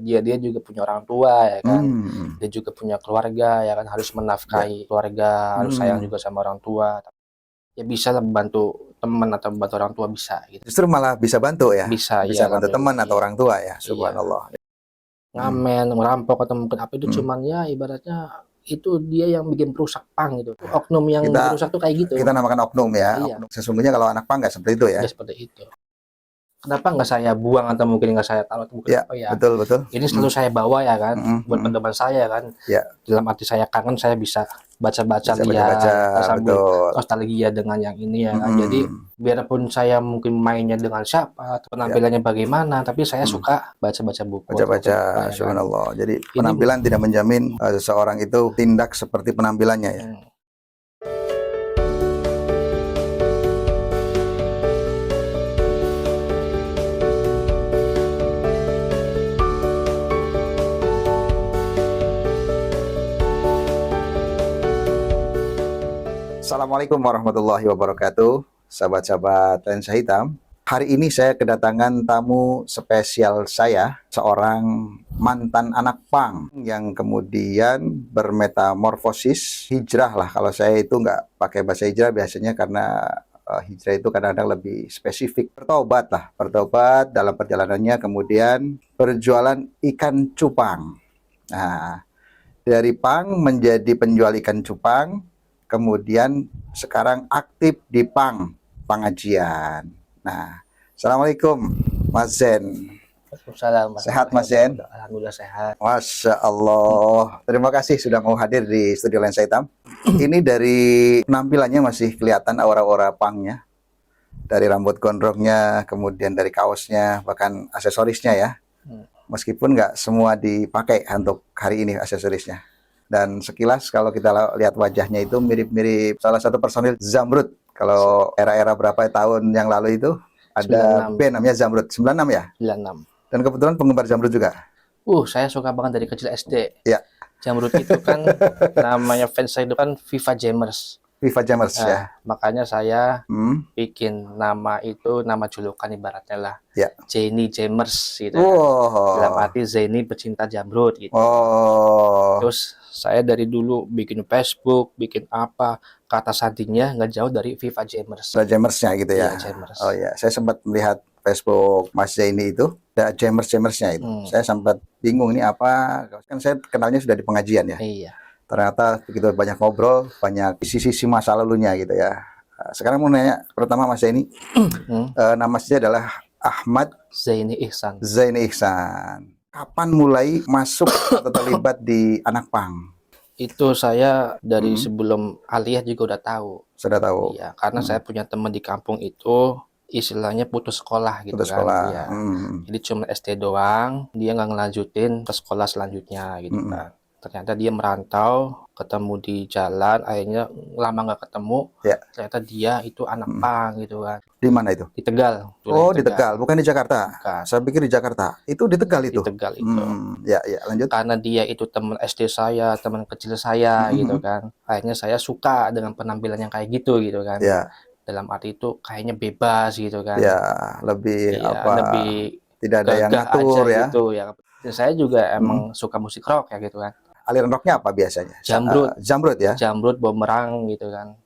Dia juga punya orang tua ya kan. Hmm. Dia juga punya keluarga ya kan, harus menafkahi keluarga, harus sayang juga sama orang tua. Ya bisa lah membantu teman atau membantu orang tua bisa gitu. Justru malah bisa bantu ya. Bisa Bisa ya bantu ngambil teman atau iya. orang tua ya. Iya. Subhanallah. Ngamen, ngerampok atau mungkin apa itu cuman ya ibaratnya itu dia yang bikin perusak pang gitu. Oknum yang perusak tuh kayak gitu. Kita namakan oknum ya. Iya. Oknum. Sesungguhnya kalau anak pang nggak seperti itu ya. Nggak seperti itu. Kenapa nggak saya buang atau mungkin nggak saya taruh atau mungkin Ya, apa ya? betul. Ini selalu saya bawa ya kan, buat pedoman saya kan. Ya. Dalam arti saya kangen, saya bisa baca-baca lihat, sambil nostalgia dengan yang ini ya kan. Jadi biarpun saya mungkin mainnya dengan siapa, atau penampilannya bagaimana, tapi saya suka baca-baca buku. Baca-baca, subhanallah. Jadi penampilan tidak menjamin seseorang itu tindak seperti penampilannya ya. Assalamualaikum warahmatullahi wabarakatuh, sahabat-sahabat lensa hitam. Hari ini saya kedatangan tamu spesial saya, seorang mantan anak pang yang kemudian bermetamorfosis, hijrah lah. Kalau saya itu nggak pakai bahasa hijrah biasanya karena hijrah itu kadang-kadang lebih spesifik. Bertobat lah, bertobat dalam perjalanannya kemudian berjualan ikan cupang. Nah, dari pang menjadi penjual ikan cupang, kemudian sekarang aktif di pengajian. Nah, assalamualaikum Mas Zen. Waalaikumsalam. Sehat Mas Zen? Alhamdulillah sehat. Masya Allah. Terima kasih sudah mau hadir di studio lensa hitam. Ini dari penampilannya masih kelihatan aura-aura pangnya. Dari rambut gondrongnya, kemudian dari kaosnya, bahkan aksesorisnya ya. Meskipun nggak semua dipakai untuk hari ini aksesorisnya. Dan sekilas kalau kita lihat wajahnya itu mirip-mirip salah satu personil Zamrud. Kalau era-era berapa tahun yang lalu itu ada 96. Band namanya Zamrud. 96 ya? 96. Dan kebetulan penggemar Zamrud juga. Saya suka banget dari kecil SD. Ya. Zamrud itu kan namanya fans saya itu kan Viva Jammers. Viva Jammers ya. Makanya saya bikin nama itu, nama julukan ibaratnya lah. Ya. Zaini Jammers gitu. Dalam arti Zaini pecinta Zamrud gitu. Terus saya dari dulu bikin Facebook, bikin apa, kata sandinya nggak jauh dari Viva Jammers. Viva Jammersnya gitu ya. Jammers. Oh ya, saya sempat melihat Facebook Mas Zaini itu, ada Jammersnya itu. Saya sempat bingung ini apa, kan saya kenalnya sudah di pengajian ya. Iya. Ternyata begitu banyak ngobrol, banyak sisi-sisi masa lalunya gitu ya. Sekarang mau nanya pertama Mas Zaini, nama saya adalah Ahmad Zaini Ihsan. Zaini Ihsan. Kapan mulai masuk atau terlibat di anak pang? Itu saya dari sebelum aliyah juga udah tahu. Sudah tahu? Iya, karena saya punya teman di kampung itu istilahnya putus sekolah gitu putus kan. Sekolah. Ya. Jadi cuma SD doang, dia nggak ngelanjutin ke sekolah selanjutnya gitu kan. Ternyata dia merantau, ketemu di jalan, akhirnya lama nggak ketemu. Ya. Ternyata dia itu anak pang gitu kan. Di mana itu? Di Tegal. Oh, di Tegal, bukan di Jakarta. Bukan. Saya pikir di Jakarta. Itu di Tegal itu. Di Tegal itu. Ya, lanjut. Karena dia itu teman SD saya, teman kecil saya gitu kan. Akhirnya saya suka dengan penampilan yang kayak gitu kan. Ya. Dalam arti itu kayaknya bebas gitu kan. Ya, lebih lebih tidak ada yang ngatur ya. Gitu ya. Dan saya juga emang suka musik rock ya gitu kan. Aliran rocknya apa biasanya? Zamrud ya. Zamrud, Bumerang gitu kan.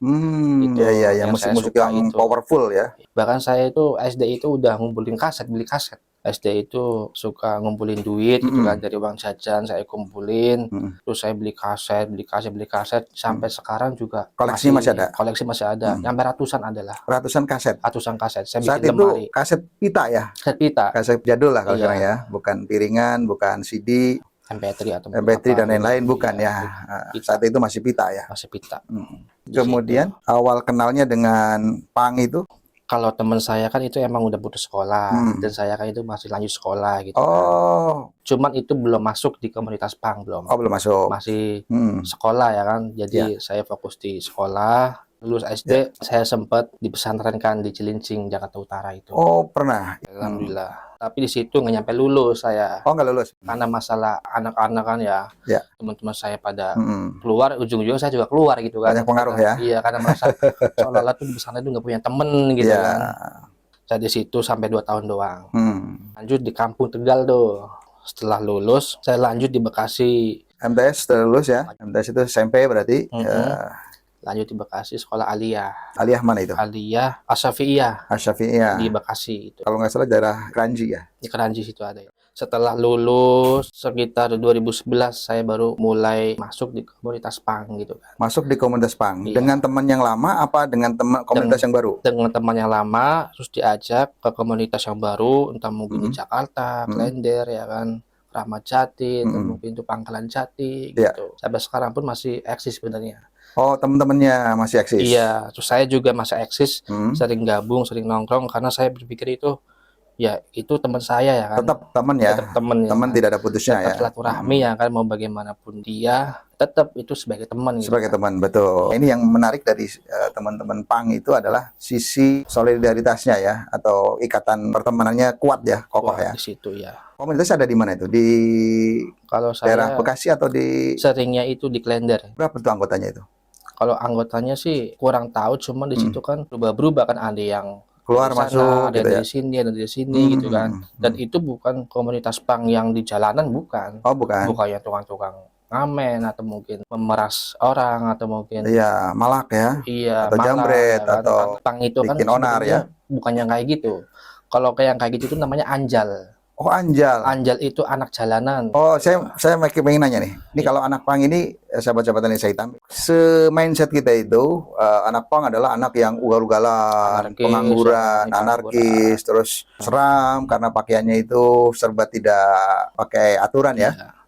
Itu ya, musik-musik yang powerful ya. Bahkan saya itu SD itu udah ngumpulin kaset, beli kaset. SD itu suka ngumpulin duit gitu kan, dari uang jajan saya kumpulin. Terus saya beli kaset sampai sekarang juga koleksi masih ada. Koleksi masih ada. Sampai ratusan adalah. Ratusan kaset. Saya saat bikin itu lemari. Kaset pita ya. Kaset pita. Kaset jadul lah kalau sekarang ya, bukan piringan, bukan CD. MP3 atau MP3 dan lain-lain bukan ya. Saat itu masih pita ya. Masih pita. Kemudian awal kenalnya dengan pang itu? Kalau teman saya kan itu emang udah putus sekolah dan saya kan itu masih lanjut sekolah gitu. Cuman itu belum masuk di komunitas pang belum. Belum masuk. Masih sekolah ya kan. Jadi saya fokus di sekolah. Lulus SD saya sempat dipesantrenkan di Cilincing, Jakarta Utara itu. Pernah. Alhamdulillah. Tapi di situ nggak nyampe lulus saya. Nggak lulus. Karena masalah anak-anak kan ya. Teman-teman saya pada keluar, ujung-ujungnya saya juga keluar gitu kan. Banyak pengaruh ya. Iya, karena merasa seolah-olah tuh di pesantren itu nggak punya temen gitu kan. Saya di situ sampai 2 tahun doang. Lanjut di kampung Tegal tuh. Setelah lulus, saya lanjut di Bekasi. MTS terus ya. MTS itu SMP berarti. Lanjut di Bekasi, sekolah aliyah. Aliyah mana itu? Aliyah Asyafi'iyah Asyafi'iyah. di Bekasi itu. Kalau nggak salah daerah Kranji ya. Di Keranji situ ada ya. Setelah lulus sekitar 2011 saya baru mulai masuk di komunitas punk gitu kan. Masuk di komunitas punk. Iya. Dengan teman yang lama apa dengan teman komunitas yang baru? Dengan teman yang lama, terus diajak ke komunitas yang baru, entah mungkin di Jakarta, Klender ya kan, Ramat Jati, atau mungkin itu Pangkalan Jati gitu. Sampai sekarang pun masih eksis sebenarnya. Oh, teman-temannya masih eksis? Iya, terus saya juga masih eksis, sering gabung, sering nongkrong, karena saya berpikir itu, ya itu teman saya ya kan. Tetap teman ya? Tetap teman ya Teman kan? tidak ada putusnya ya? Tetap silaturahmi ya kan, mau bagaimanapun dia, tetap itu sebagai teman gitu. Sebagai teman, betul. Ini yang menarik dari teman-teman punk itu adalah sisi solidaritasnya ya, atau ikatan pertemanannya kuat ya, kokoh ya. Di situ ya. Komunitas ada di mana itu? Di Kalau daerah saya Bekasi atau di seringnya itu di Klender. berapa tuh anggotanya itu? Kalau anggotanya sih kurang tahu, cuman di situ kan berubah-berubah kan, ada yang Keluar dari sana, masuk ada gitu ya. dari sini, ada dari sini gitu kan. Dan itu bukan komunitas punk yang di jalanan, bukan. Oh, bukan. Bukan yang tukang-tukang ngamen atau mungkin memeras orang atau mungkin Iya, malak ya. iya Atau malah, jambret ya kan. atau Punk itu kan bikin onar sebenarnya ya. bukan yang kayak gitu. Kalau kayak yang kayak gitu itu namanya anjal. Oh, anjal. Anjal itu anak jalanan. Oh, saya pengen nanya nih. Ini kalau anak pang ini, sahabat-sahabat Indonesia Hitam, se-mindset kita itu, anak pang adalah anak yang ugal-ugalan, Anarkis, pengangguran, anarkis, terus seram karena pakaiannya itu serba tidak pakai aturan ya. Iya.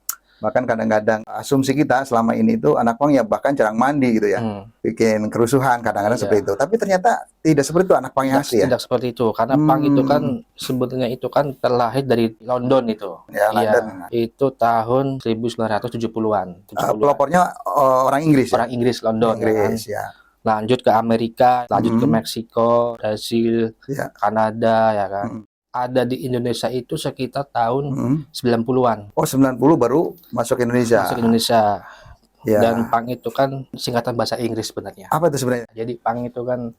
Bahkan kadang-kadang asumsi kita selama ini itu anak pang ya bahkan jarang mandi gitu ya. Bikin kerusuhan kadang-kadang seperti itu. Tapi ternyata tidak seperti itu anak pang yang asli ya. Tidak seperti itu, karena punk itu kan sebetulnya itu kan terlahir dari London itu. Ya, London. Itu tahun 1970-an. Pelopornya orang Inggris ya? Orang Inggris, London. Inggris ya kan? ya. Lanjut ke Amerika, lanjut ke Meksiko, Brasil, Kanada ya kan. Ada di Indonesia itu sekitar tahun 90-an. Oh, 90 baru masuk Indonesia. Masuk Indonesia. Ya. Dan punk itu kan singkatan bahasa Inggris sebenarnya. Apa itu sebenarnya? Jadi punk itu kan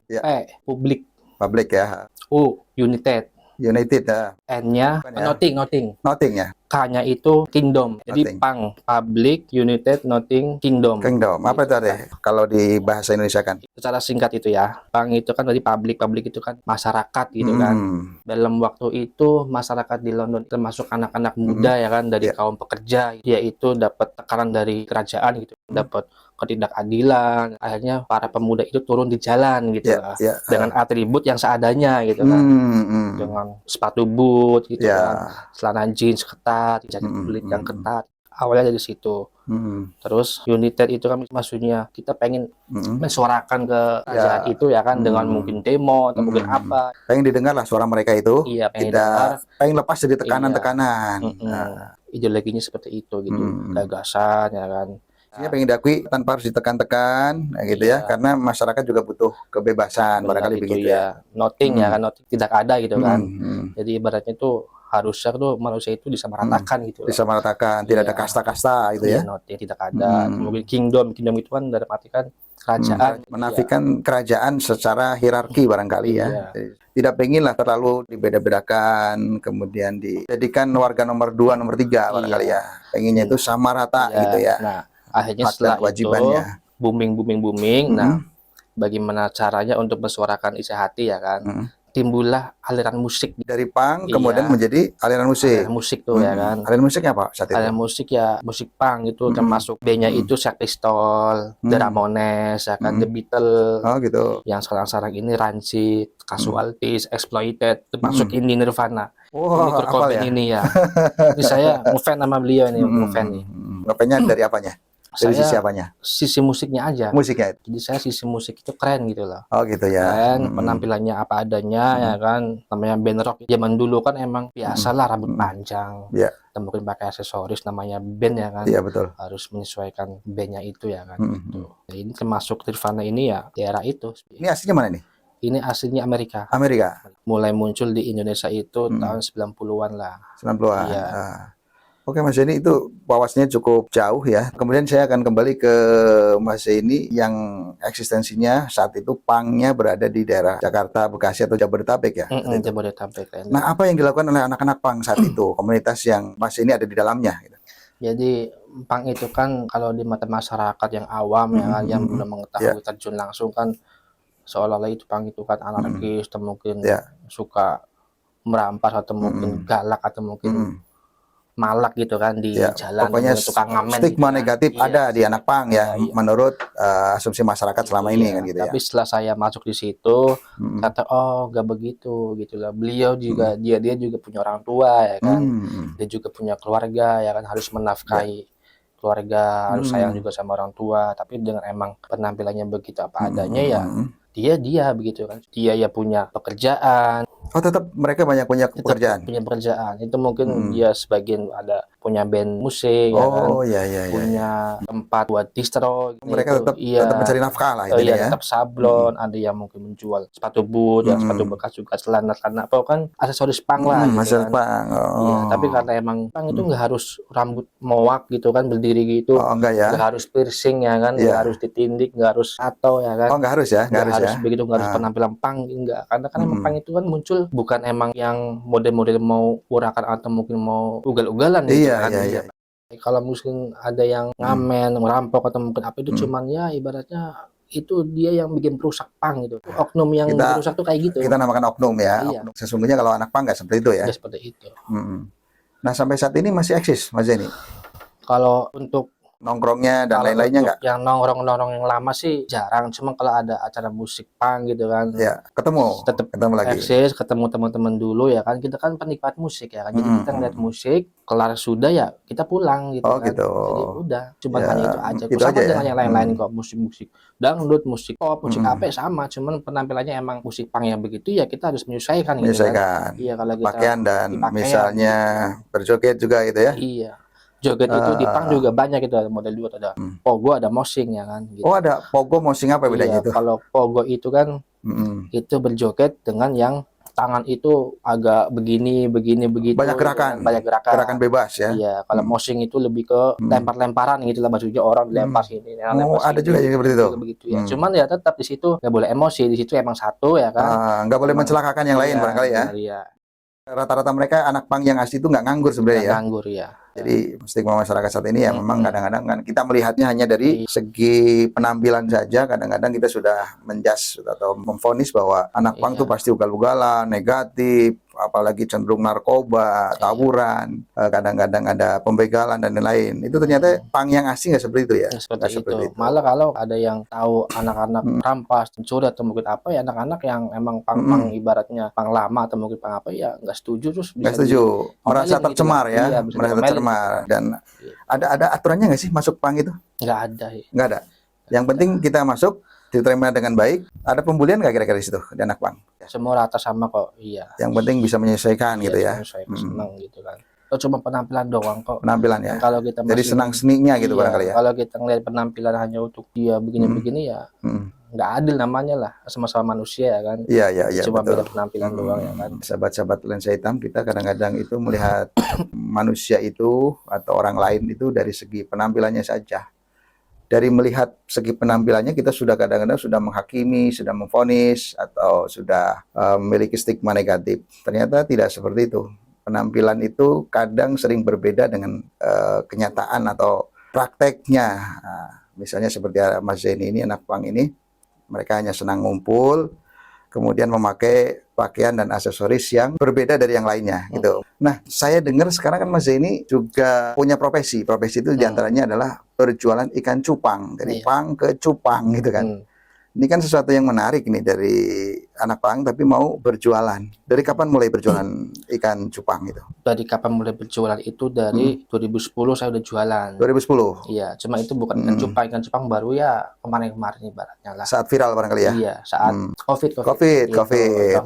public. Public ya. U, united. United ya. N-nya nothing. Nothing ya. K-nya itu kingdom. Jadi punk, public, united, nothing, kingdom. Kingdom. Apa itu ada? Kalau di bahasa Indonesia kan? Secara singkat itu ya. Punk itu kan dari public itu kan masyarakat gitu kan. Dalam waktu itu masyarakat di London termasuk anak-anak muda ya kan, dari kaum pekerja, dia itu dapat tekanan dari kerajaan gitu, dapat ketidakadilan. Akhirnya para pemuda itu turun di jalan gitu lah. Dengan atribut yang seadanya gitu kan. Dengan sepatu boot gitu kan, celana jeans ketat, jaket kulit yang ketat. Awalnya dari situ. Terus united itu kan maksudnya kita pengen mensuarakan ke kerajaan itu ya kan, dengan mungkin demo atau mungkin apa. Pengen didengar lah suara mereka itu. Iya, pengen lepas dari tekanan-tekanan. Ideologinya seperti itu gitu, gagasan ya kan. Dia pengen diakui tanpa harus ditekan-tekan gitu ya, karena masyarakat juga butuh kebebasan, barangkali begitu ya. Nothing ya kan, nothing, tidak ada gitu kan. Jadi ibaratnya itu harusnya tuh manusia itu disamaratakan gitu. Disamaratakan, tidak ada kasta-kasta gitu ya. Nothing, tidak ada. Mungkin kingdom itu kan dalam arti kan kerajaan. Menafikan kerajaan secara hierarki barangkali ya. Tidak pengen lah terlalu dibeda-bedakan, kemudian dijadikan warga nomor 2, nomor 3 barangkali ya. Pengennya itu sama rata gitu ya. Nah, akhirnya setelah itu booming. Nah, bagaimana caranya untuk mensuarakan isi hati ya kan? Timbullah aliran musik dari punk kemudian menjadi aliran musik. Aliran musik tuh ya kan. Aliran musiknya apa saat itu? Aliran musik ya musik punk itu, termasuk B-nya itu Sex Pistols, The Ramones ya kan, The Beatles. Oh gitu. Yang sekarang ini Rancid, Casualties, Exploited, termasuk ini Nirvana. Ini Kurt Cobain ini ya. Ini saya ngefans sama beliau ini, ngefans nih. Ngefans dari apanya? Dari sisi apanya? Sisi musiknya aja. Musiknya. Jadi saya sisi musik itu keren gitu loh. Oh gitu ya. Keren, penampilannya apa adanya ya kan. Namanya band rock. Zaman dulu kan emang biasalah rambut panjang. Iya. Dan mungkin pakai aksesoris, namanya band ya kan. Iya betul. Harus menyesuaikan bandnya itu ya kan. Gitu. Nah, ini termasuk Nirvana ini ya di era itu. Ini aslinya mana nih? Ini aslinya Amerika. Amerika. Mulai muncul di Indonesia itu tahun 90-an lah. 90-an. Iya. Oke Mas Zeni, itu wawasannya cukup jauh ya. Kemudian saya akan kembali ke Mas Zeni yang eksistensinya saat itu pangnya berada di daerah Jakarta, Bekasi atau Jabodetabek ya. Jabodetabek. Nah, apa yang dilakukan oleh anak-anak pang saat itu, komunitas yang Mas Zeni ada di dalamnya? Gitu. Jadi pang itu kan kalau di mata masyarakat yang awam ya kan, yang belum mengetahui terjun langsung kan seolah-olah itu pang itu kan anarkis atau mungkin suka merampas atau mungkin galak atau mungkin malak gitu kan di jalan, pokoknya tukang ngamen stigma gitu negatif ada di anak pang ya, menurut asumsi masyarakat selama ini kan gitu tapi setelah saya masuk di situ kata oh nggak begitu gitulah, beliau juga dia juga punya orang tua ya kan, dia juga punya keluarga ya kan, harus menafkahi keluarga, harus sayang juga sama orang tua, tapi dengan emang penampilannya begitu apa adanya ya dia begitu kan, dia ya punya pekerjaan. Oh, tetap mereka banyak punya pekerjaan. Punya pekerjaan. Itu mungkin dia sebagian ada punya band musik ya kan. Punya tempat buat distro gitu. Mereka tetap mencari nafkah lah itu ya. Tetap sablon, ada yang mungkin menjual sepatu boot, yang sepatu bekas juga, celana karena apa kan aksesoris pang lah gitu kan. Pang. Iya, tapi karena emang pang itu nggak harus rambut mowak gitu kan, berdiri gitu. Enggak ya. Nggak harus piercing ya kan, nggak harus ditindik, nggak harus tato ya kan. Oh, nggak harus ya, nggak harus begitu, nggak harus penampilan pang, enggak. Karena kan emang pang itu kan muncul bukan emang yang model-model mau urakan atau mungkin mau ugal-ugalan gitu kan. Iya. Kalau mungkin ada yang ngamen, merampok atau mungkin apa itu cuman ya ibaratnya itu dia yang bikin perusak pang gitu. Oknum yang rusak tuh kayak gitu. Kita namakan oknum ya. Iya. Oknum. Sesungguhnya kalau anak pang nggak seperti itu ya. Nggak seperti itu. Nah, sampai saat ini masih eksis Mas Zeni? Kalau untuk nongkrongnya dan lain-lainnya nggak? Yang nongkrong yang lama sih jarang, cuma kalau ada acara musik pang gitu kan, ya ketemu lagi, eksis, ketemu teman-teman dulu ya kan, kita kan penikmat musik ya kan, jadi kita ngeliat musik, kelar sudah ya kita pulang gitu kan, gitu. Jadi udah, cuma hanya itu aja, sama dengan yang lain-lain kok, musik dangdut, musik pop, musik apa sama, cuman penampilannya emang musik pang yang begitu ya kita harus menyesuaikan gitu kan. Iya, kalau kita pakaian dan misalnya berjoget juga gitu ya. Iya. Joget itu di pang juga banyak gitu, ada model dua, ada pogo, ada moshing ya kan gitu. Oh, ada pogo, moshing, apa bedanya itu? Kalau pogo itu kan itu berjoget dengan yang tangan itu agak begini begitu, banyak gerakan bebas ya. Iya, kalau moshing itu lebih ke lempar-lemparan gitu lah, maksudnya orang dilempar sini, ada juga yang seperti itu. Begitu ya. Cuman ya tetap di situ nggak boleh emosi, di situ emang satu ya kan. Nggak boleh mencelakakan yang lain barangkali ya. Iya. Rata-rata mereka anak pang yang asli itu nggak nganggur sebenarnya ya. Nganggur ya. Jadi stigma masyarakat saat ini ya memang kadang-kadang kan kita melihatnya hanya dari segi penampilan saja. Kadang-kadang kita sudah menjudge atau memvonis bahwa anak pang itu pasti ugal-ugalan, negatif, apalagi cenderung narkoba, tawuran, kadang-kadang ada pembegalan dan lain-lain. Itu ternyata pang yang asli nggak seperti itu ya. Seperti itu. Malah kalau ada yang tahu anak-anak rampas, mencuri atau mungkin apa ya, anak-anak yang emang pang ibaratnya pang lama atau mungkin pang apa ya nggak setuju, terus nggak setuju, merasa tercemar gitu, ya, merasa tercemar. Dan ada aturannya nggak sih masuk pang itu? Nggak ada. Nggak ada. Yang penting kita masuk, diterima dengan baik. Ada pembulian nggak kira-kira di situ di anak pang? Semua rata sama kok. Iya. Yang penting bisa menyesuaikan gitu ya. Senang gitu kan. Itu cuma penampilan doang kok. Penampilan ya. Kalau kita jadi senang seninya gitu barangkali ya. Kalau kita ngelihat penampilan hanya untuk dia begini-begini ya nggak adil namanya lah, sama-sama manusia ya kan. Iya. Cuma beda penampilan doang ya kan. Sahabat-sahabat lensa hitam, kita kadang-kadang itu melihat manusia itu atau orang lain itu dari segi penampilannya saja. Dari melihat segi penampilannya kita sudah kadang-kadang sudah menghakimi, sudah memvonis atau sudah memiliki stigma negatif. Ternyata tidak seperti itu. Penampilan itu kadang sering berbeda dengan kenyataan atau prakteknya. Misalnya seperti Mas Zeni ini, anak pang ini, mereka hanya senang ngumpul, kemudian memakai pakaian dan aksesoris yang berbeda dari yang lainnya gitu. Nah, saya dengar sekarang kan Mas Zeni juga punya profesi. Profesi itu diantaranya adalah berjualan ikan cupang, dari pang ke cupang gitu kan. Ini kan sesuatu yang menarik nih dari anak pang, tapi mau berjualan. Dari kapan mulai berjualan ikan cupang itu? Dari kapan mulai berjualan itu dari 2010 saya udah jualan. 2010? Iya, cuma itu bukan ikan cupang baru ya kemarin-kemarin ibaratnya lah. Saat viral barangkali ya? Iya, saat COVID,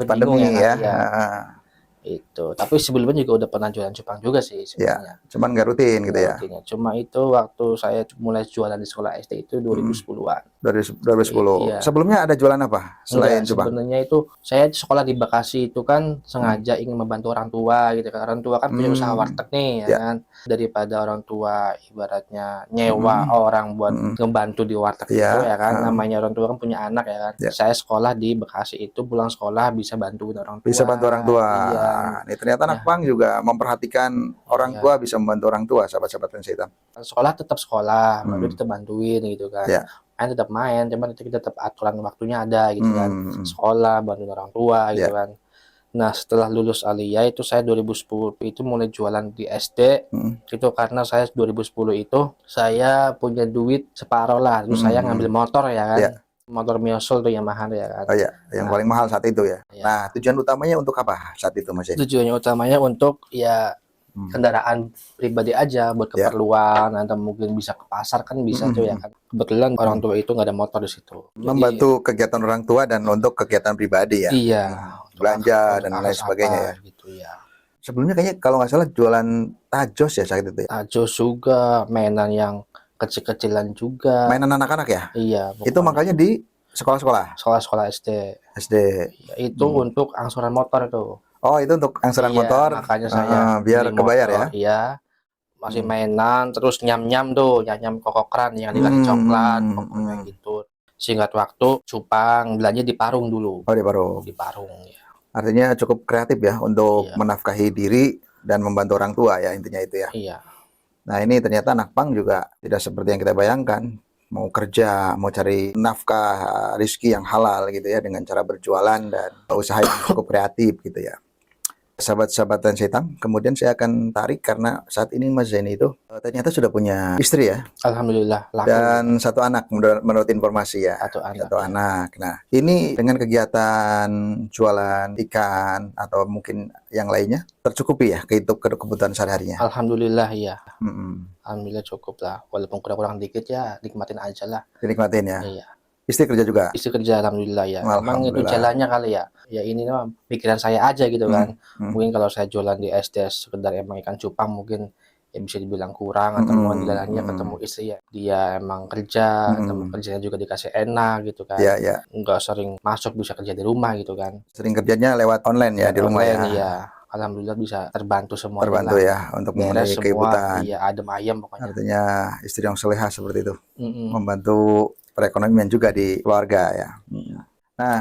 pandemi ya. Itu. Tapi sebelumnya juga udah pernah jualan cupang juga sih sebenarnya. Ya, cuman nggak rutin gitu ya. Rutinnya. Cuma itu waktu saya mulai jualan di sekolah SD itu 2010-an. Dari 2010. Iya. Sebelumnya ada jualan apa selain Enggak, cupang? sebenarnya itu saya sekolah di Bekasi itu kan sengaja ingin membantu orang tua gitu kan. Orang tua kan punya usaha warteg nih ya Ya. kan. Daripada orang tua ibaratnya nyewa orang buat ngebantu di warteg Ya. itu ya kan. Namanya orang tua kan punya anak ya kan. Ya. Saya sekolah di Bekasi itu pulang sekolah bisa bantuin orang tua. Bisa bantu orang tua. Iya. Ini ternyata anak pang juga memperhatikan orang Iya. tua, bisa membantu orang tua, sahabat-sahabat Lensa Hitam. Sekolah tetap sekolah, baru tetap bantuin gitu kan. Ya. Main tetap main, cuman itu kita tetap aturan waktunya ada gitu kan. Sekolah, bantuin orang tua gitu kan. Nah, setelah lulus aliyah itu saya 2010 itu mulai jualan di SD. Itu karena saya 2010 itu saya punya duit separoh lah. Terus saya ngambil motor ya kan. Ya. Motor Miosol tuh yang mahal ya kan. Oh iya, yang paling mahal saat itu ya. Iya. Nah, tujuan utamanya untuk apa saat itu, Mas? Tujuannya utamanya untuk ya kendaraan pribadi aja buat keperluan atau mungkin bisa ke pasar kan bisa tuh ya kan. Kebetulan orang tua itu nggak ada motor di situ. Jadi, Membantu kegiatan orang tua dan untuk kegiatan pribadi ya. iya. Belanja Untuk dan lain akses sebagainya apa, ya. Gitu ya. Sebelumnya kayaknya kalau nggak salah jualan tajos ya saat itu ya. Tajos juga, mainan yang kecil-kecilan juga. Mainan anak-anak ya. Iya. Itu makanya di sekolah-sekolah Sekolah-sekolah SD. SD. Ya, itu untuk angsuran motor itu. Oh, itu untuk angsuran Iya, motor. makanya saya Biar beli kebayar motor, ya. Iya. Masih mainan, terus nyam-nyam tuh, nyam-nyam kokokran yang dikasih coklat, pokoknya gitu. Singkat waktu, cupang, belanja di Parung dulu. Oh, di Parung. Di Parung ya. Artinya cukup kreatif ya untuk Iya. menafkahi diri dan membantu orang tua ya, intinya itu ya. Iya. Nah, ini ternyata anak pang juga tidak seperti yang kita bayangkan. Mau kerja, mau cari nafkah rizki yang halal gitu ya, dengan cara berjualan dan usaha yang cukup kreatif gitu ya. Sahabat-sahabat Lensa Hitam, kemudian saya akan tarik karena saat ini Mas Zaini itu ternyata sudah punya istri ya, Alhamdulillah laku. dan satu anak menurut informasi ya. Satu anak. Satu anak. Nah, ini dengan kegiatan jualan ikan atau mungkin yang lainnya tercukupi ya kebutuhan sehari-harinya. Alhamdulillah ya. Mm-mm. Alhamdulillah cukup lah. Walaupun kurang-kurang dikit ya, nikmatin aja lah. Dinikmatin ya. Iya. Istri kerja juga. Istri kerja alhamdulillah ya. Memang itu Alhamdulillah. jalannya kali ya. Ya ini mah pikiran saya aja gitu kan. Mungkin kalau saya jualan di SD sekedar emang ikan cupang mungkin ya bisa dibilang kurang atau mau jalannya ketemu istri ya. Dia emang kerja, ketemu kerjanya juga dikasih enak gitu kan. Iya, iya. Enggak sering masuk, bisa kerja di rumah gitu kan. Sering kerjanya lewat online ya di rumah ya. Iya. Alhamdulillah bisa terbantu semua. Terbantu ya untuk memenuhi kebutuhan. Iya, adem ayam pokoknya. Artinya istri yang solehah seperti itu. Mm-mm. Membantu perekonomian juga di keluarga ya. Nah,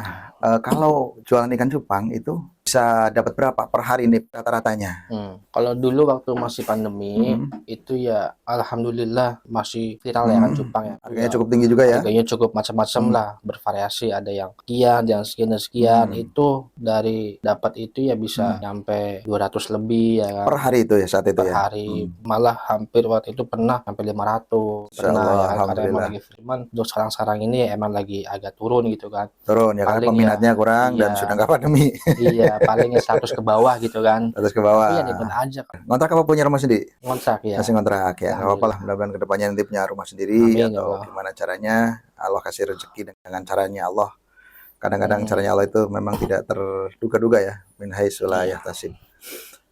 kalau jualan ikan cupang itu bisa dapat berapa per hari ini rata-ratanya? Kalau dulu waktu masih pandemi itu ya alhamdulillah masih viral ya kan cupang ya. Harganya cukup tinggi juga ya. Harganya cukup macam-macam lah, bervariasi, ada yang sekian, yang sekian dan sekian. Itu dari dapat itu ya bisa nyampe 200 lebih ya kan. Per hari itu ya saat itu Per ya. hari, malah hampir waktu itu pernah sampai 500. Pernah Insyaallah, ya kan, karena emang alhamdulillah. lagi cuman untuk sekarang-sekarang ini ya emang lagi agak turun gitu kan. Turun ya karena Paling peminatnya kurang dan iya. sudah nggak pandemi. Iya, palingnya 100 ke bawah gitu kan. Atas ke bawah. Tapi ya nikmat aja kan. Ngontrak apa punya rumah sendiri? Ngontrak ya. Masih ngontrak ya. Nggak apa-apa lah, mudah-mudahan kedepannya nanti punya rumah sendiri. Amin, ya atau Allah. gimana caranya Allah kasih rezeki dengan caranya Allah. Kadang-kadang caranya Allah itu memang tidak terduga-duga ya. Min haitsu la yahtasib.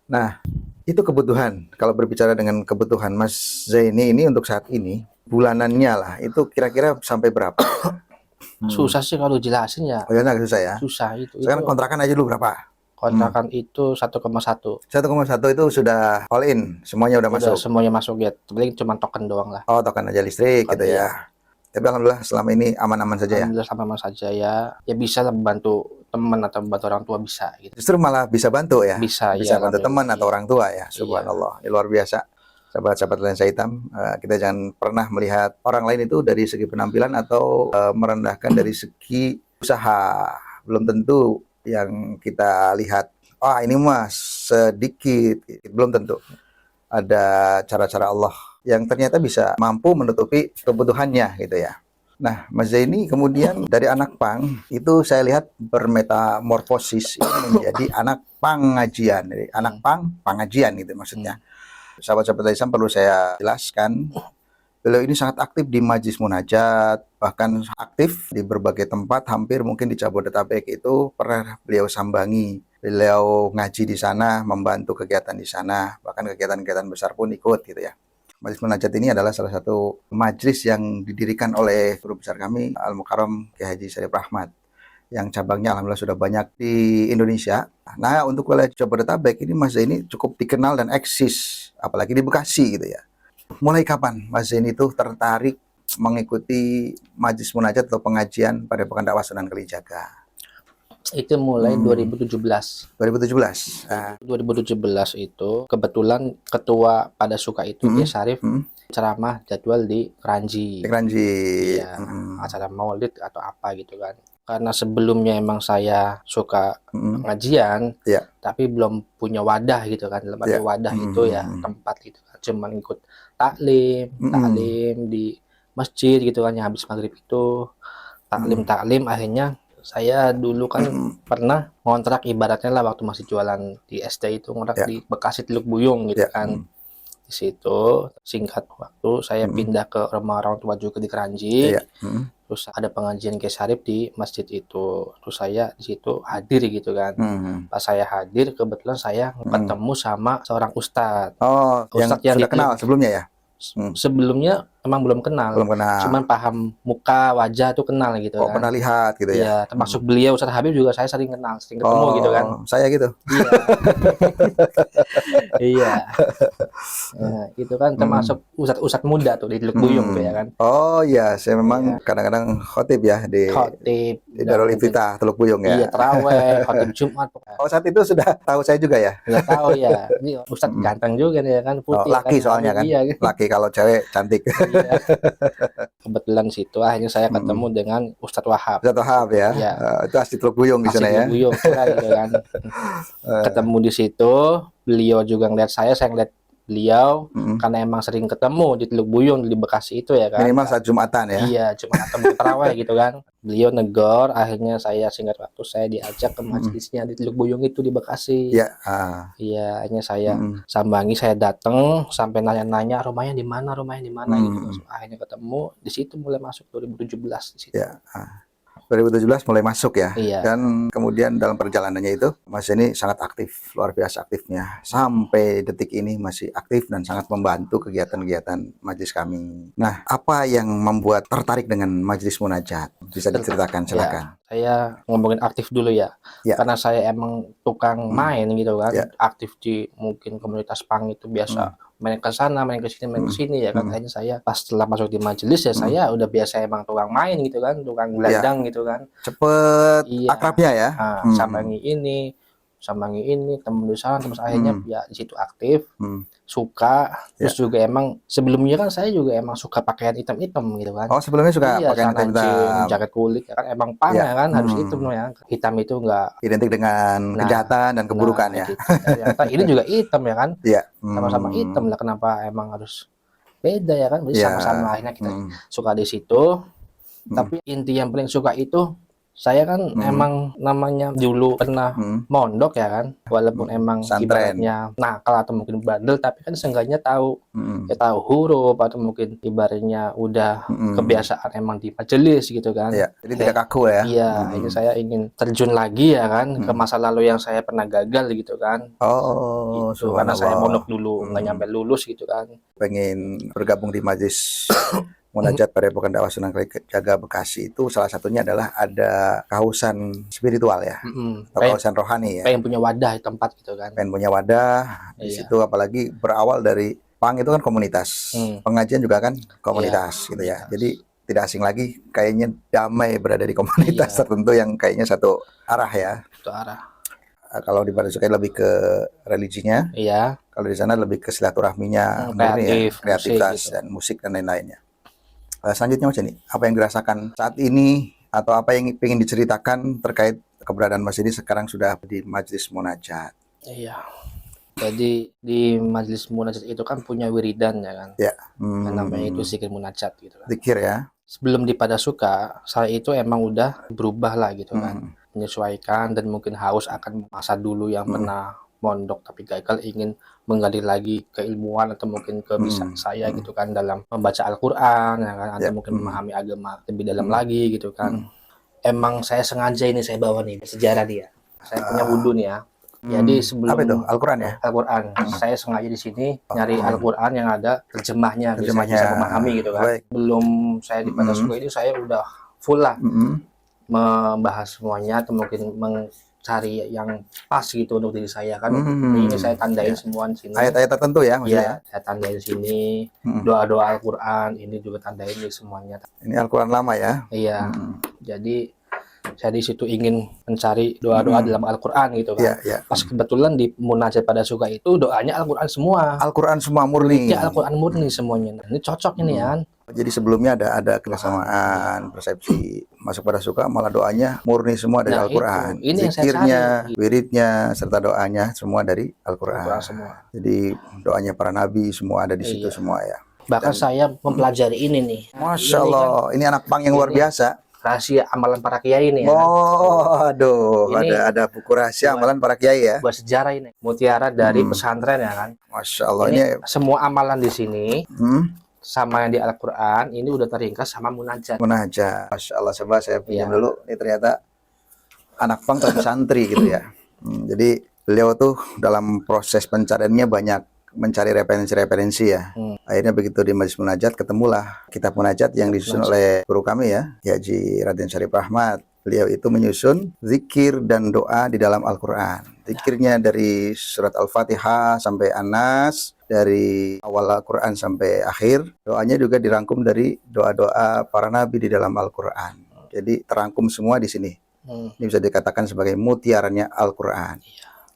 Nah, itu kebutuhan. Kalau berbicara dengan kebutuhan Mas Zaini ini untuk saat ini, bulanannya lah, itu kira-kira sampai berapa? Susah sih kalau jelasin ya. Oh ya, agak susah ya. Susah itu. Sekarang kontrakan aja dulu berapa? Kontrakan itu 1,1. 1,1 itu sudah all in, semuanya udah masuk. Semuanya masuk ya. Paling cuma token doang lah. Oh, token aja listrik gitu ya. Tapi alhamdulillah selama ini aman-aman saja ya. Alhamdulillah sama saja ya. Ya bisa lah membantu teman atau membantu orang tua bisa gitu. Justru malah bisa bantu ya. Bisa Bisa ya. bantu teman atau orang tua ya. Iya. Subhanallah. Ini luar biasa. Sahabat-sahabat Lensa Hitam, kita jangan pernah melihat orang lain itu dari segi penampilan atau merendahkan dari segi usaha. Belum tentu yang kita lihat, oh ini mah sedikit, belum tentu. Ada cara-cara Allah yang ternyata bisa mampu menutupi kebutuhannya gitu ya. Nah, Mas Zaini kemudian dari anak pang itu saya lihat bermetamorfosis menjadi anak pengajian. Jadi anak pang pengajian gitu maksudnya. Sahabat-sahabat Islam perlu saya jelaskan Beliau ini sangat aktif di Majelis Munajat, bahkan aktif di berbagai tempat, hampir mungkin di Jabodetabek itu pernah beliau sambangi. Beliau ngaji di sana, membantu kegiatan di sana, bahkan kegiatan-kegiatan besar pun ikut gitu ya. Majelis Munajat ini adalah salah satu majelis yang didirikan oleh guru besar kami, Al-Mukarram Kiai Haji Syarif Rahmat, yang cabangnya alhamdulillah sudah banyak di Indonesia. Nah, untuk wilayah Jabodetabek ini Mas Zaini cukup dikenal dan eksis, apalagi di Bekasi gitu ya. Mulai kapan Mas Zaini itu tertarik mengikuti Majelis Munajat atau pengajian pada Padepokan Dakwah Sunan Kalijaga? Itu mulai 2017. 2017. 2017 itu kebetulan ketua pada suka itu Kiai Syarif ceramah jadwal di Kranji. Di Kranji. Iya, acara maulid atau apa gitu kan. Karena sebelumnya emang saya suka pengajian, tapi belum punya wadah gitu kan. Dalam arti wadah itu ya tempat gitu kan. Cuman ikut taklim di masjid gitu kan, yang habis maghrib itu taklim akhirnya saya dulu kan pernah ngontrak ibaratnya lah waktu masih jualan di SD itu, ngontrak di Bekasi Teluk Buyung gitu kan. Di situ singkat waktu saya pindah ke rumah orang tua juga di Kranji. Terus ada pengajian Kiai Syarif di masjid itu. Terus saya di situ hadir gitu kan. Pas saya hadir kebetulan saya ketemu sama seorang ustadz. Oh, Ustadz yang sudah kenal sebelumnya ya? Sebelumnya emang belum kenal. Cuman paham muka, wajah tuh kenal gitu kan. Pernah lihat gitu ya? Iya, termasuk beliau Ustadz Habib juga saya sering kenal, sering ketemu gitu kan. Saya gitu. Iya. Iya. Nah, itu kan termasuk ustadz muda tuh di Teluk Buyung tuh ya kan. Oh iya, saya memang kadang-kadang khotib ya di Darul Iftitah Teluk Buyung ya. Iya, taraweh, khotib Jumat. Oh, saat itu sudah tahu saya juga ya? Sudah tahu ya. Ini ustadz ganteng juga nih ya kan, putih. Laki kan, soalnya kan. Iya. Laki, kalau cewek cantik. Iya. Kebetulan situ akhirnya saya ketemu dengan Ustadz Wahab. Ustadz Wahab ya. Iya. Itu asli Teluk Buyung di sana ya. Teluk Buyung gitu kan. Ketemu di situ, beliau juga ngeliat saya ngeliat beliau karena emang sering ketemu di Teluk Buyung di Bekasi itu ya kan. Minimal saat Jumatan ya. Iya, Jumatan tarawih gitu kan. Beliau negor, akhirnya saya singkat waktu saya diajak ke majelisnya di Teluk Buyung itu di Bekasi. Iya. Iya, akhirnya saya sambangi, saya datang sampai nanya-nanya rumahnya di mana gitu. Akhirnya ketemu, di situ mulai masuk 2017 di situ. Iya. 2017 mulai masuk ya. Iya. Dan kemudian dalam perjalanannya itu Mas ini sangat aktif, luar biasa aktifnya. Sampai detik ini masih aktif dan sangat membantu kegiatan-kegiatan majelis kami. Nah, apa yang membuat tertarik dengan Majelis Munajat? Bisa diceritakan, silakan. Ya, saya ngomongin aktif dulu ya. Karena saya emang tukang main gitu kan. Aktif di mungkin komunitas pang itu biasa. Main ke sana, main ke sini ya kan. Akhirnya saya pas setelah masuk di majelis ya saya udah biasa emang tukang main gitu kan, tukang gelandang gitu kan. Cepet akrabnya ya. Sambangi ini, temen di sana, terus akhirnya ya di situ aktif, suka, terus juga emang sebelumnya kan saya juga emang suka pakaian hitam-hitam gitu kan. Oh, sebelumnya suka pakaian hitam-hitam, jaket kulit ya kan, emang pang ya kan, harus hitam ya. Hitam itu enggak identik dengan kejahatan dan keburukan ya. Ternyata ini juga hitam ya kan. Iya. Sama-sama hitam lah, kenapa emang harus beda ya kan. Jadi sama-sama akhirnya kita suka di situ. Tapi inti yang paling suka itu saya kan emang namanya dulu pernah mondok ya kan, walaupun emang ibaratnya nakal atau mungkin bandel, tapi kan seenggaknya tahu tahu huruf atau mungkin ibaratnya udah kebiasaan emang di majelis gitu kan. Jadi tidak kaku ya. Iya, ini saya ingin terjun lagi ya kan ke masa lalu yang saya pernah gagal gitu kan. Gitu. Karena saya mondok dulu nggak nyampe lulus gitu kan. Pengen bergabung di majelis Munajat Padepokan Dakwah Sunan Kalijaga Bekasi itu salah satunya adalah ada kehausan spiritual ya, atau kehausan rohani ya. Pengen punya wadah tempat gitu kan. Pengen punya wadah di situ, apalagi berawal dari pang itu kan komunitas, pengajian juga kan komunitas gitu ya. Jadi tidak asing lagi, kayaknya damai berada di komunitas tertentu yang kayaknya satu arah ya. Satu arah. Kalau di Padepokan lebih ke religinya, kalau di sana lebih ke silaturahminya, kreativitas gitu, dan musik dan lain-lainnya. Selanjutnya Mas ini, apa yang dirasakan saat ini atau apa yang ingin diceritakan terkait keberadaan Mas ini sekarang sudah di Majelis Munajat? Iya. Jadi di Majelis Munajat itu kan punya wiridan ya kan. Namanya itu zikir munajat gitu kan. Zikir ya. Sebelum di Padasuka, saya itu emang udah berubah lah gitu kan. Menyesuaikan dan mungkin haus akan masa dulu yang pernah mondok tapi gagal, ingin menggali lagi keilmuan atau mungkin kebiasaan saya gitu kan dalam membaca Al-Qur'an ya kan, atau mungkin memahami agama lebih dalam lagi gitu kan. Emang saya sengaja ini saya bawa nih sejarah dia. Saya punya wudhu nih ya. Jadi sebelum apa itu? Al-Quran ya? Al-Quran, saya sengaja di sini nyari Al-Quran yang ada terjemahnya, biar saya bisa memahami gitu kan. Baik. Belum saya di Padasuka ini saya udah full lah membahas semuanya atau mungkin mencari yang pas gitu untuk diri saya kan. Ini saya tandain semua di sini. Ayat-ayat tertentu ya maksudnya? Iya, saya tandain sini. Doa-doa Al-Quran ini juga tandain di semuanya. Ini Al-Quran lama ya? Iya. Jadi saya di situ ingin mencari doa-doa dalam Al-Quran gitu kan. Pas kebetulan di Munajat Padasuka itu doanya Al-Quran semua. Al-Quran semua murni. Iya, Al-Quran murni semuanya. Ini cocok ini kan. Jadi sebelumnya ada kesamaan persepsi masuk Padasuka, malah doanya murni semua dari Al-Quran. Ini yang saya Zikirnya, cari. wiridnya, serta doanya semua dari Al-Quran. Al-Quran semua. Jadi doanya para nabi semua ada di situ semua ya. Bahkan saya mempelajari ini nih. Masya Allah, ini anak pang yang luar biasa. Rahasia amalan para kiai ini ya. Oh, aduh, Ini ada buku rahasia amalan para kiai ya. Buat sejarah ini. Mutiara dari pesantren ya kan. Masya Allah, Ini ini semua amalan di sini sama yang di Al-Quran ini udah teringkas sama munajat. munajat. Masya Allah, coba saya pinjam dulu. Ini ternyata anak pang tapi santri gitu ya. Jadi beliau tuh dalam proses pencariannya banyak mencari referensi-referensi ya. Akhirnya begitu di Majelis Munajat ketemulah kitab Munajat yang disusun oleh guru kami ya, Haji Raden Syarif Ahmad. Beliau itu menyusun zikir dan doa di dalam Al-Quran. Zikirnya dari surat Al-Fatihah sampai An-Nas, dari awal Al-Quran sampai akhir. Doanya juga dirangkum dari doa-doa para nabi di dalam Al-Quran. Jadi terangkum semua di sini. Ini bisa dikatakan sebagai mutiaranya Al-Quran.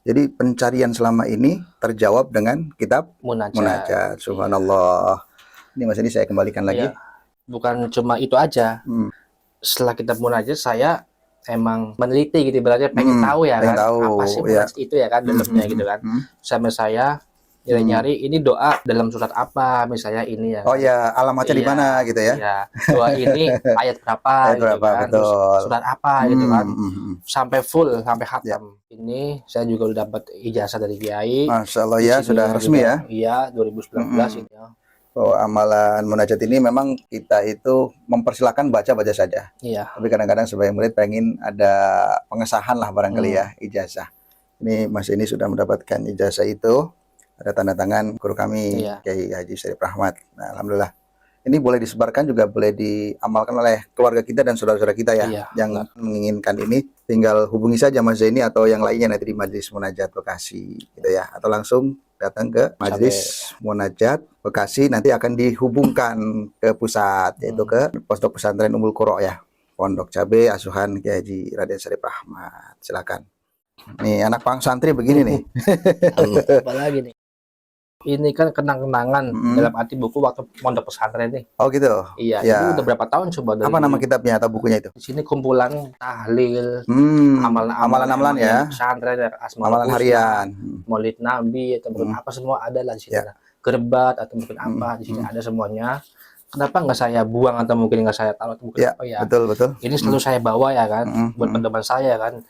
Jadi pencarian selama ini terjawab dengan kitab Munajat. Subhanallah. Ini Mas, ini saya kembalikan lagi. Bukan cuma itu aja. Setelah kitab Munajat saya emang meneliti gitu, berarti pengen tahu ya kan apa sih Munajat itu ya kan dalamnya gitu kan. Sampai saya nyari ini doa dalam surat apa misalnya ini ya. Oh ya, alamatnya di mana gitu ya. Iya. Doa ini ayat berapa gitu kan. Terus surat apa gitu kan. Sampai full, sampai khatam. Ini saya juga udah dapat ijazah dari kiai. Masya Allah ya, sudah resmi ya. Iya, 2019 ini ya. Oh, amalan munajat ini memang kita itu mempersilahkan baca-baca saja. Iya. Tapi kadang-kadang sebagai murid pengen ada pengesahan lah barangkali ya, ijazah. Ini Mas ini sudah mendapatkan ijazah itu. Ada tanda tangan guru kami, Kiai Haji Syarif Ahmad. Nah, alhamdulillah. Ini boleh disebarkan juga boleh diamalkan oleh keluarga kita dan saudara-saudara kita ya, yang menginginkan ini. Tinggal hubungi saja Mas Zaini atau yang lainnya nanti di Majelis Munajat Bekasi gitu ya, atau langsung datang ke Majelis Munajat Bekasi, nanti akan dihubungkan ke pusat, yaitu ke Pondok Pesantren Ummul Qura ya, Pondok Cabe asuhan Kiai Haji Raden Syarif Ahmad. Silakan. Nih anak pang santri begini nih. Apalagi nih. Ini kan kenang-kenangan dalam arti buku waktu pondok pesantren nih. Oh gitu. Iya, ini udah berapa tahun coba dari apa nama kitabnya atau bukunya itu? Di sini kumpulan tahlil, amalan-amalan ya. Pesantren, amalan harian, Maulid Nabi atau apa semua ada lah di sini. Gerbat atau mungkin apa di sini ada semuanya. Kenapa nggak saya buang atau mungkin nggak saya taruh atau mungkin apa ya? Betul. Ini selalu saya bawa ya kan, buat teman-teman saya kan.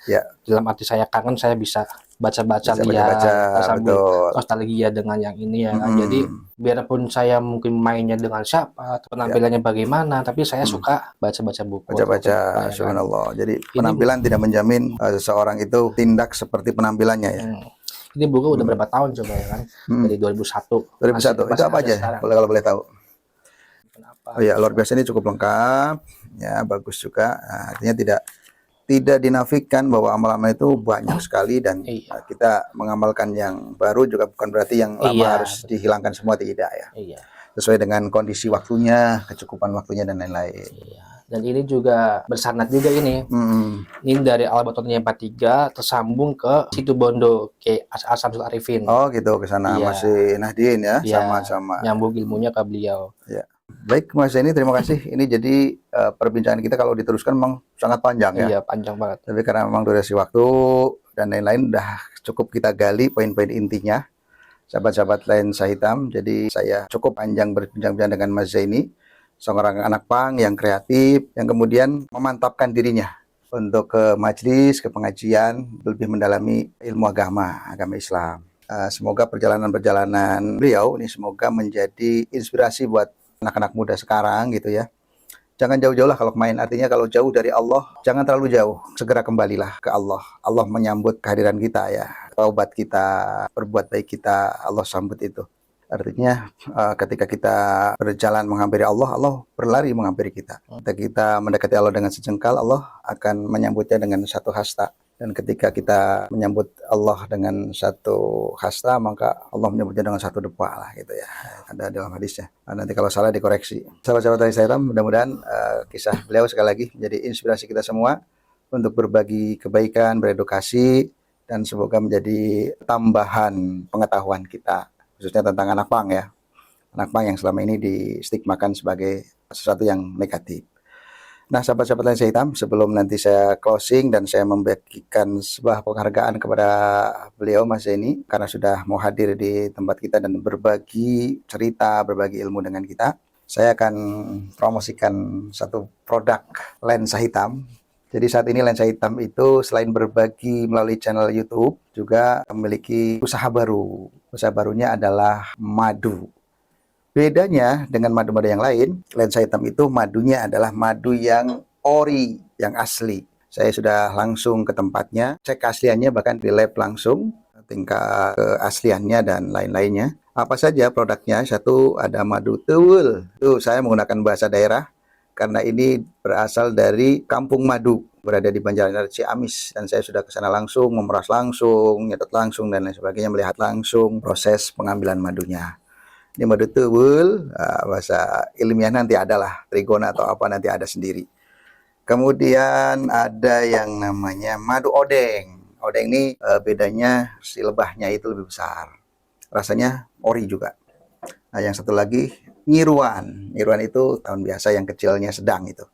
Dalam arti saya kangen, saya bisa baca-baca sambil nostalgia dengan yang ini ya kan. Jadi biarpun saya mungkin mainnya dengan siapa, penampilannya bagaimana, tapi saya suka baca-baca buku. Baca-baca, subhanallah. Jadi penampilan tidak menjamin seseorang itu tindak seperti penampilannya ya. Ini buku udah berapa tahun coba ya kan? Dari 2001. 2001. Itu apa aja? Kalau boleh tahu. Oh ya, luar biasa, ini cukup lengkap ya, bagus juga. Nah, artinya tidak dinafikan bahwa amalan itu banyak sekali dan kita mengamalkan yang baru juga bukan berarti yang lama harus dihilangkan semua, tidak ya. Sesuai dengan kondisi waktunya, kecukupan waktunya dan lain-lain. Dan ini juga bersanad juga ini. Ini dari Al-Batoniyah 43 tersambung ke Situ Bondo ke As-Samsul Arifin. Oh gitu, ke sana masih Nahdien ya, sama-sama. Nyambung ilmunya ke beliau. Ya. Baik Mas Zaini, terima kasih. Ini jadi perbincangan kita kalau diteruskan memang sangat panjang ya. Iya, panjang banget. Tapi karena memang durasi waktu dan lain-lain udah cukup kita gali poin-poin intinya. Sahabat-sahabat Lensa Hitam, jadi saya cukup panjang berbincang-bincang dengan Mas Zaini, seorang anak pang yang kreatif, yang kemudian memantapkan dirinya untuk ke majelis, ke pengajian, lebih mendalami ilmu agama Islam. Semoga perjalanan-perjalanan beliau ini semoga menjadi inspirasi buat anak-anak muda sekarang gitu ya. Jangan jauh-jauh lah kalau main, artinya kalau jauh dari Allah, jangan terlalu jauh, segera kembalilah ke Allah. Allah menyambut kehadiran kita ya, taubat kita, berbuat baik kita, Allah sambut itu. Artinya ketika kita berjalan menghampiri Allah, Allah berlari menghampiri kita. Ketika kita mendekati Allah dengan sejengkal, Allah akan menyambutnya dengan satu hasta. Dan ketika kita menyambut Allah dengan satu hasta, maka Allah menyambutnya dengan satu depa lah gitu ya. Ada dalam hadisnya. Nanti kalau salah dikoreksi. Sahabat-sahabat saya, mudah-mudahan kisah beliau sekali lagi menjadi inspirasi kita semua untuk berbagi kebaikan, beredukasi, dan semoga menjadi tambahan pengetahuan kita, khususnya tentang anak pang ya. Anak pang yang selama ini distigmakan sebagai sesuatu yang negatif. Nah, sahabat-sahabat Lensa Hitam, sebelum nanti saya closing dan saya membagikan sebuah penghargaan kepada beliau Mas Zaini karena sudah mau hadir di tempat kita dan berbagi cerita, berbagi ilmu dengan kita, saya akan promosikan satu produk lensa hitam. Jadi saat ini Lensa Hitam itu selain berbagi melalui channel YouTube, juga memiliki usaha baru. Usaha barunya adalah madu. Bedanya dengan madu-madu yang lain, Lensa Hitam itu madunya adalah madu yang ori, yang asli. Saya sudah langsung ke tempatnya, cek keasliannya, bahkan di lab langsung, tingkat keasliannya dan lain-lainnya. Apa saja produknya? Satu, ada madu tewel. Itu saya menggunakan bahasa daerah, karena ini berasal dari Kampung Madu, berada di Banjarnegara Ciamis. Dan saya sudah ke sana langsung, memeras langsung, nyetot langsung, dan lain sebagainya, melihat langsung proses pengambilan madunya. Ini madu tewel, bahasa ilmiah nanti adalah trigona atau apa nanti ada sendiri. Kemudian ada yang namanya madu odeng. Odeng ini bedanya si lebahnya itu lebih besar. Rasanya ori juga. Nah, yang satu lagi nyiruan. Nyiruan itu tahun biasa yang kecilnya sedang itu.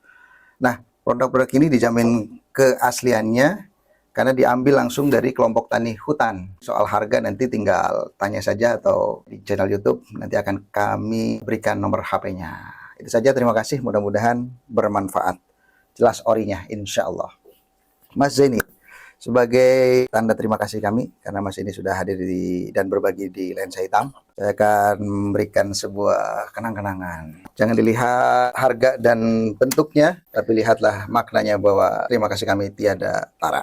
Nah, produk-produk ini dijamin keasliannya karena diambil langsung dari kelompok tani hutan. Soal harga nanti tinggal tanya saja atau di channel YouTube nanti akan kami berikan nomor HP-nya. Itu saja, terima kasih, mudah-mudahan bermanfaat. Jelas orinya, insya Allah. Mas Zaini, sebagai tanda terima kasih kami karena Mas ini sudah hadir dan berbagi di Lensa Hitam, saya akan memberikan sebuah kenang-kenangan. Jangan dilihat harga dan bentuknya, tapi lihatlah maknanya bahwa terima kasih kami tiada tara.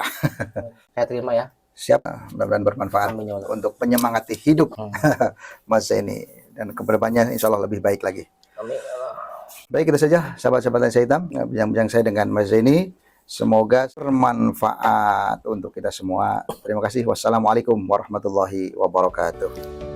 Saya terima ya. Siap, mudah-mudahan bermanfaat untuk menyemangati hidup Mas ini, dan kedepannya insya Allah lebih baik lagi. Amin. Baik, itu saja sahabat-sahabat Lensa Hitam, bincang-bincang saya dengan Mas Zaini. Semoga bermanfaat untuk kita semua. Terima kasih. Wassalamualaikum warahmatullahi wabarakatuh.